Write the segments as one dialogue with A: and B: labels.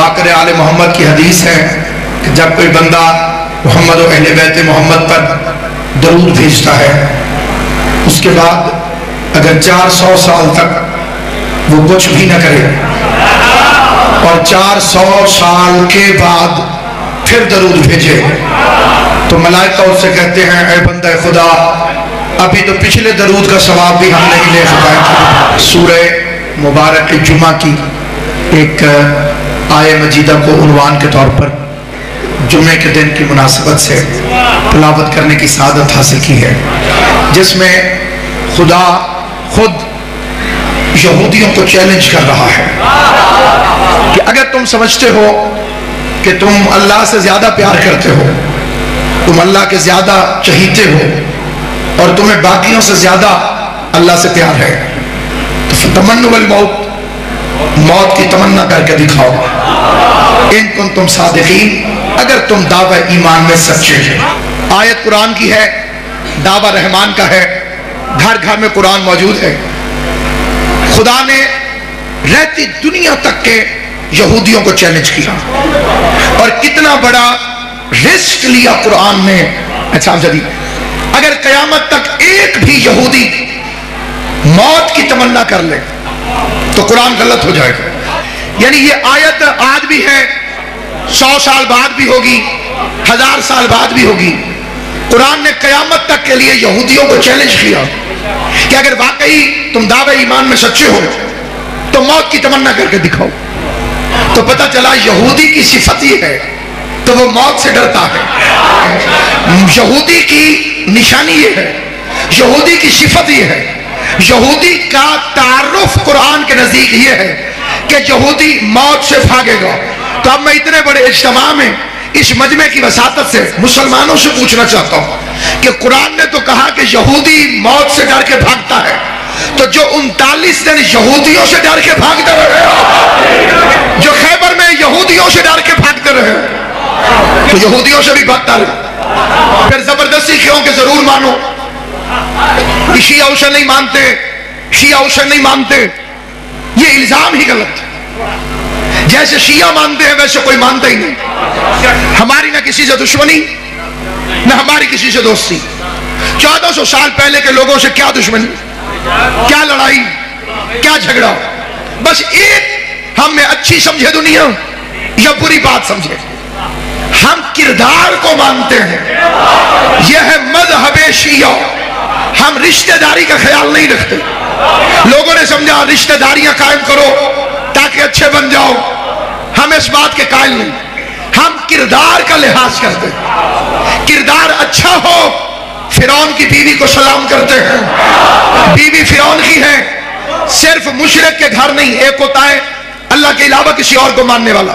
A: बाकर आले मोहम्मद की हदीस है कि जब कोई बंदा मोहम्मद और अहले बैत मोहम्मद पर दरूद भेजता है, उसके बाद अगर 400 साल तक वो कुछ भी न करे और 400 साल के बाद फिर दरूद भेजे, तो मलाइका उससे कहते हैं, ऐ बंदा खुदा, अभी तो पिछले दरूद का सवाब भी हम नहीं ले सका। सूरह मुबारक जुमा की एक आय मजीदा को उन्वान के तौर पर जुम्मे के दिन की मुनासिबत से तिलावत करने की सादत हासिल की है, जिसमें खुदा खुद यहूदियों को चैलेंज कर रहा है कि अगर तुम समझते हो कि तुम अल्लाह से ज्यादा प्यार करते हो, तुम अल्लाह के ज्यादा चहीते हो और तुम्हें बाकियों से ज्यादा अल्लाह से प्यार है, तो तमन्नुल मौत, मौत की तमन्ना करके दिखाओ, इन कुंतुम सादिकीन, अगर तुम दावा ईमान में सच्चे हो। आयत कुरान की है, दावा रहमान का है, घर घर में कुरान मौजूद है। खुदा ने रहती दुनिया तक के यहूदियों को चैलेंज किया और कितना बड़ा रिस्क लिया कुरान ने। अच्छा जदी अगर कयामत तक एक भी यहूदी मौत की तमन्ना कर ले तो कुरान गलत हो जाएगा। यानी ये आयत आज भी है, 100 साल बाद भी होगी, 1000 साल बाद भी होगी। कुरान ने कयामत तक के लिए यहूदियों को चैलेंज किया कि अगर वाकई तुम दावे ईमान में सच्चे हो तो मौत की तमन्ना करके दिखाओ। तो पता चला यहूदी की सिफत ये है तो वो मौत से डरता है। यहूदी की निशानी ये है, यहूदी की सिफत ये है, यहूदी का तारुफ कुरान के नजदीक ये है कि यहूदी मौत से भागेगा। तो अब मैं इतने बड़े इज्तिमा में इस मजमे की वसातत से मुसलमानों से पूछना चाहता हूं कि कुरान ने तो कहा कि यहूदी मौत से डर के भागता है, तो जो 39 दिन यहूदियों से डर के भागते रहे, जो खैबर में यहूदियों से डर के भागते रहे, तो यहूदियों से भी भागता रहे। फिर जबरदस्ती क्यों कि जरूर मानो कि शिया उसे नहीं मानते, शिया उसे नहीं मानते, ये इल्जाम ही गलत है। जैसे शिया मानते हैं वैसे कोई मानता ही नहीं। हमारी ना किसी से दुश्मनी, ना हमारी किसी से दोस्ती। 1400 साल पहले के लोगों से क्या दुश्मनी, क्या लड़ाई, क्या झगड़ा, बस एक हम में अच्छी समझे दुनिया या बुरी बात समझे। हम किरदार को मानते हैं, यह है मज़हब शिया। हम रिश्तेदारी का ख्याल नहीं रखते। लोगों ने समझा रिश्तेदारियां कायम करो ताकि अच्छे बन जाओ, हम इस बात के कायल नहीं। हम किरदार का लिहाज करते हैं। किरदार अच्छा हो, फिरौन की बीवी को सलाम करते हैं, बीवी फिरौन की है। सिर्फ मुशरिक के घर नहीं, एक होता है अल्लाह के अलावा किसी और को मानने वाला,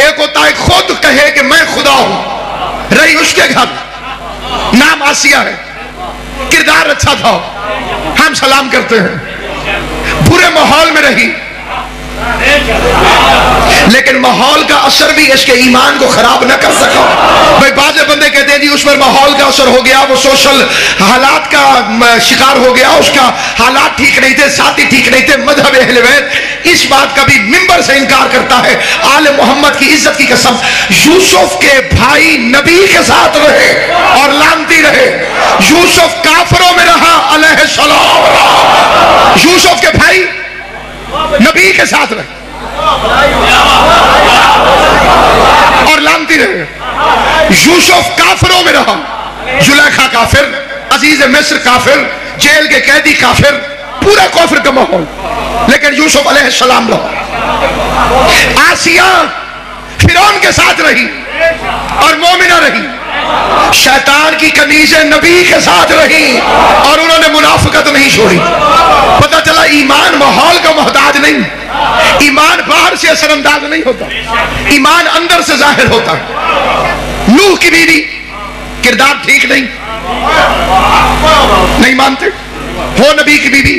A: एक होता है खुद कहे कि मैं खुदा हूं, रही उसके घर, नाम आसिया है, किरदार अच्छा था, हम सलाम करते हैं। बुरे माहौल में रही, लेकिन माहौल का असर भी इसके ईमान को खराब न कर सका। भाई बाज़ बंदे कहते हैं जी उस पर माहौल का असर हो गया, वो सोशल हालात का शिकार हो गया, उसका हालात ठीक नहीं थे, साथी ठीक नहीं थे। मजहब अहले बैत इस बात का भी मिंबर से इनकार करता है। आले मोहम्मद की इज्जत की कसम, यूसुफ के भाई नबी के साथ रहे और लानती रहे। यूसुफ काफरों में रहा अलैहिस्सलाम, यूसुफ के भाई नबी के साथ रहे और लानती रहे। यूसुफ काफिरों में रहा, जुलेखा काफिर, अजीज मिस्र काफिर, जेल के कैदी काफिर, पूरा काफिर का माहौल, लेकिन यूसुफ अलैहिस्सलाम रहा। आसिया फिरौन के साथ रही और मोमिना रही। शैतान की कनीज़ें नबी के साथ रही और उन्होंने मुनाफिकत नहीं छोड़ी। पता चला ईमान माहौल का मोहताज नहीं, ईमान बाहर से असरअंदाज नहीं होता, ईमान अंदर से जाहिर होता है। नूह की बीवी किरदार ठीक नहीं, नहीं मानते हो नबी की बीवी,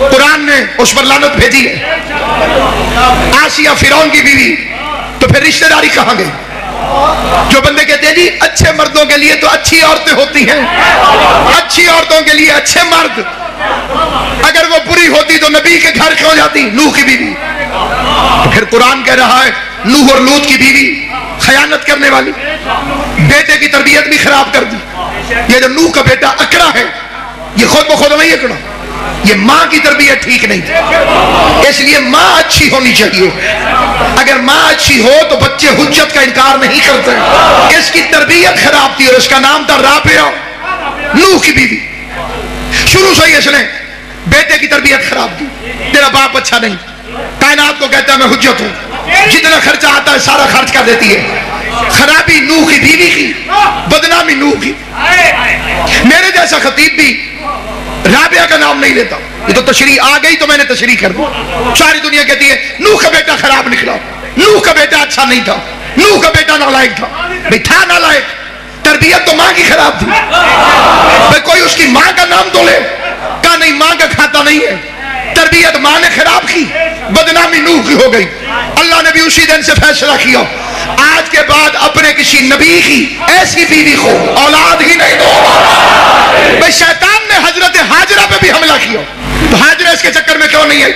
A: कुरान ने उस पर लानत भेजी है। आसिया फिरौन की बीवी, तो फिर रिश्तेदारी कहां गई? जो बंदे कहते हैं जी अच्छे मर्दों के लिए तो अच्छी औरतें होती हैं, अच्छी औरतों के लिए अच्छे मर्द, अगर वो बुरी होती तो नबी के घर क्यों जाती? नूह की बीवी। तो फिर कुरान कह रहा है नूह और लूत की बीवी खयानत करने वाली, बेटे की तरबियत भी खराब कर दी। ये जो नूह का बेटा अकड़ा है, ये खुद ब खुद नहीं अकड़ा, ये माँ की तरबियत ठीक नहीं थी, इसलिए माँ अच्छी होनी चाहिए। अगर माँ अच्छी हो तो बच्चे हुज्जत का इनकार नहीं करते। इसकी तरबियत खराब थी और इसका नाम था राबिया, नूह की बीवी। शुरू से ही इसने बेटे की तरबियत खराब की, तेरा बाप अच्छा नहीं, कायनात को कहता है मैं हुज्जत हूं, जितना खर्चा आता है सारा खर्च कर देती है। खराबी नूह की बीवी की, बदनामी नूह की। मेरे जैसा खतीब भी राबिया का नाम नहीं लेता, ये तो तशरीह आ गई तो मैंने तशरीह कर दी। सारी दुनिया कहती है नूह का बेटा खराब निकला, नूह का बेटा अच्छा नहीं था, नूह का बेटा नालायक था। भाई था नालायक, तरबियत तो माँ की खराब थी। भाई कोई उसकी माँ का नाम तो ले, कहा नहीं माँ का खाता नहीं है, तरबियत माँ ने खराब की, बदनामी नूह की हो गई। अल्लाह ने भी उसी दिन से फैसला किया, आज के बाद अपने किसी नबी की ऐसी बीवी को औलाद ही नहीं दो। भाई शैतान ने हजरत हाजरा पे भी हमला किया, तो हाजरा इसके चक्कर में क्यों नहीं आई?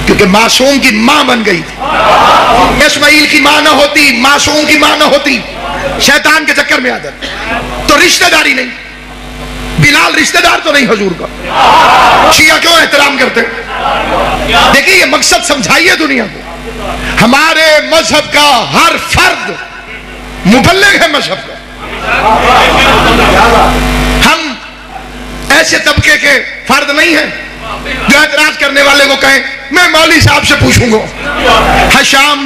A: क्योंकि मासूम की मां बन गई थी। इस्माइल की मां ना होती, मासूम की मां ना होती, शैतान के चक्कर में आ जाती। तो रिश्तेदारी नहीं, बिलाल रिश्तेदार तो नहीं हुजूर का। शिया क्यों एहतराम करते? देखिए ये मकसद समझाइए दुनिया को, हमारे मजहब का हर फर्द मुबल्लिग है मजहब का। हम ऐसे तबके के फर्द नहीं हैं जो एतराज करने वाले को कहें मैं मौलवी साहब से पूछूंगा। हशाम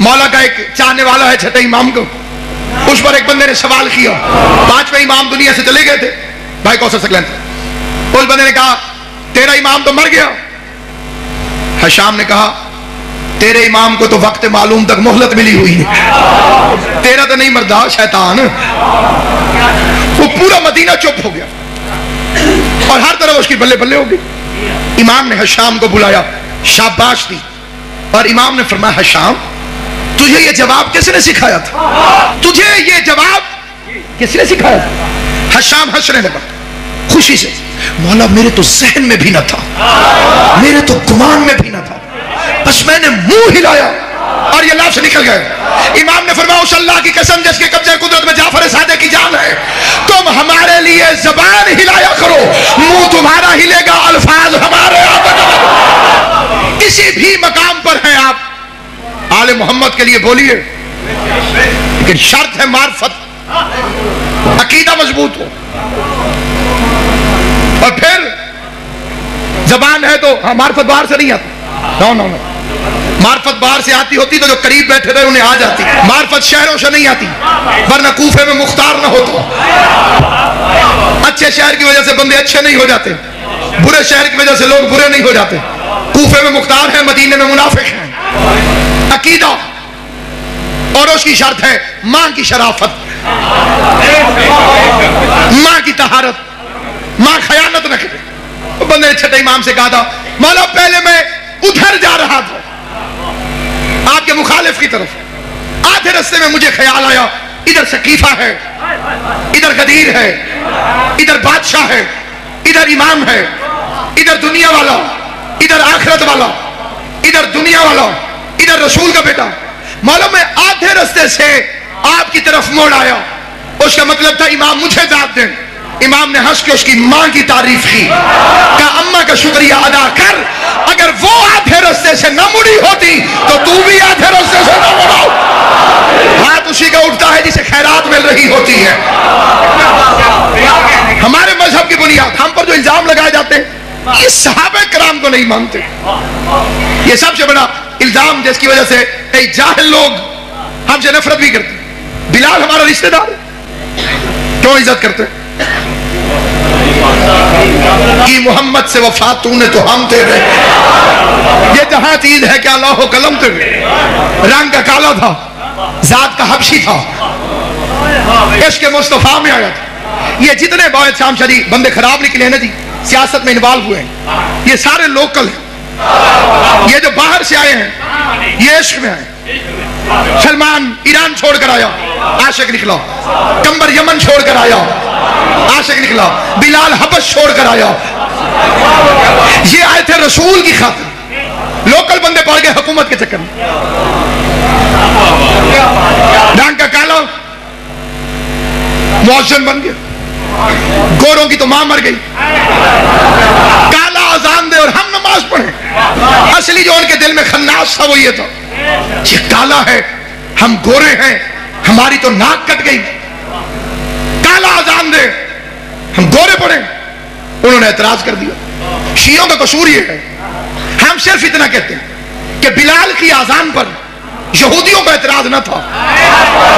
A: मौला का एक चाहने वाला है छठे इमाम को, उस पर एक बंदे ने सवाल किया, पांचवें इमाम दुनिया से चले गए थे भाई कौसर सकलन, उस बंदे ने कहा तेरा इमाम तो मर गया। हशाम ने कहा तेरे इमाम को तो वक्त मालूम तक मोहलत मिली हुई है, तेरा तो नहीं मरदा शैतान। वो पूरा मदीना चुप हो गया और हर तरफ उसकी बल्ले बल्ले हो गई। इमाम ने हशाम को बुलाया, शाबाश दी, और इमाम ने फरमाया हशाम तुझे ये जवाब किसने सिखाया था? तुझे ये जवाब किसने सिखाया था? हशाम हंसने लगा खुशी से, मौला मेरे तो जहन में भी न था, मेरे तो गुमान में भी न था, बस मैंने मुंह हिलाया और ये लफ्ज़ निकल गए। इमाम ने फरमाया उस अल्लाह की कसम जिसके कब्जे कुदरत में जाफर सादे की जान है, तुम हमारे लिए जबान हिलाया करो, मुंह तुम्हारा हिलेगा, अल्फाज हमारे आप किसी भी मकाम पर हैं आप आले मोहम्मद के लिए बोलिए, लेकिन शर्त है मार्फत, अकीदा मजबूत हो। और फिर जबान है तो हाँ, मार्फत बाहर से नहीं आती, नो नो नो, मार्फत बाहर से आती होती तो जो करीब बैठे थे उन्हें आ जाती। मार्फत शहरों से नहीं आती, वरना कूफे में मुख्तार ना होता। अच्छे शहर की वजह से बंदे अच्छे नहीं हो जाते, बुरे शहर की वजह से लोग बुरे नहीं हो जाते। कूफे में मुख्तार है, मदीने में मुनाफिक है। अकीदा और उसकी शर्त है मां की शराफत, मां की तहारत, मां खयानत न करे। तो बंदे ने छठे इमाम से कहा था मौला पहले मैं उधर जा रहा था आपके मुखालिफ की तरफ, आधे रास्ते में मुझे ख्याल आया इधर सकीफा है, इधर गदीर है, इधर बादशाह है, इधर इमाम है, इधर दुनिया वाला, इधर आखिरत वाला, इधर दुनिया वाला, इधर रसूल का बेटा। मालूम है आधे रास्ते से आपकी तरफ मोड़ आया, उसका मतलब था इमाम मुझे दाद दें। इमाम ने हंस के उसकी मां की तारीफ की, कहा अम्मा का शुक्रिया अदा कर, अगर वो आधे रास्ते से न मुड़ी होती तो तू भी आधे रास्ते से न मुड़ो। हाथ उसी का उठता है जिसे खैरात मिल रही होती है। हमारे मजहब की बुनियाद, हम पर जो इल्जाम लगाए जाते हैं ये सहाबे कराम को नहीं मानते, ये सबसे बड़ा इल्जाम जिसकी वजह से कई जाहिल लोग हमसे नफरत भी करते। बिलाल हमारा रिश्तेदार क्यों इज्जत करते कि मोहम्मद से वफा तूने तो हम तेरे, ये जहां चीज है क्या लौह कलम तेरे, रंग का काला था, जात का हबशी था, इश्क मुस्तफा में आया था। ये जितने बायत शाम शरीफ बंदे खराब निकले ना जी, सियासत में इन्वॉल्व हुए हैं, ये सारे लोकल हैं। ये जो बाहर से आए हैं ये इश्क में आए। सलमान ईरान छोड़कर आया, आशिक निकला। कंबर यमन छोड़कर आया, आशिक निकला। बिलाल हबश छोड़कर आया। ये आए थे रसूल की खातिर, लोकल बंदे पड़ गए हुकूमत के चक्कर में। मुअज्जिन बन गया। गोरों की तो मां मर गई, काला अजान दे और हम नमाज पढ़े। असली जो उनके दिल में खन्नास था वो ये था, ये काला है, हम गोरे हैं, हमारी तो नाक कट गई, काला अजान दे, हम गोरे पड़े। उन्होंने एतराज कर दिया। शियों का कसूर ये है, हम सिर्फ इतना कहते हैं कि बिलाल की आजान पर यहूदियों को एतराज न था,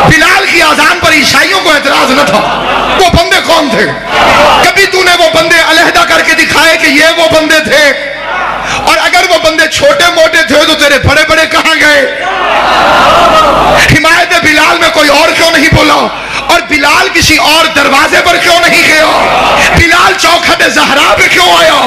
A: बिलाल की आजान पर ईसाइयों को एतराज न था। वो बंदे कौन थे? कभी तूने वो बंदे अलहदा करके दिखाए कि ये वो बंदे थे? और अगर वो बंदे छोटे मोटे थे तो तेरे बड़े बड़े कहां गए? हिमायत बिलाल में कोई और क्यों नहीं बोला? और बिलाल किसी और दरवाजे पर क्यों नहीं गया? बिलाल चौखट ज़हरा पे क्यों आया?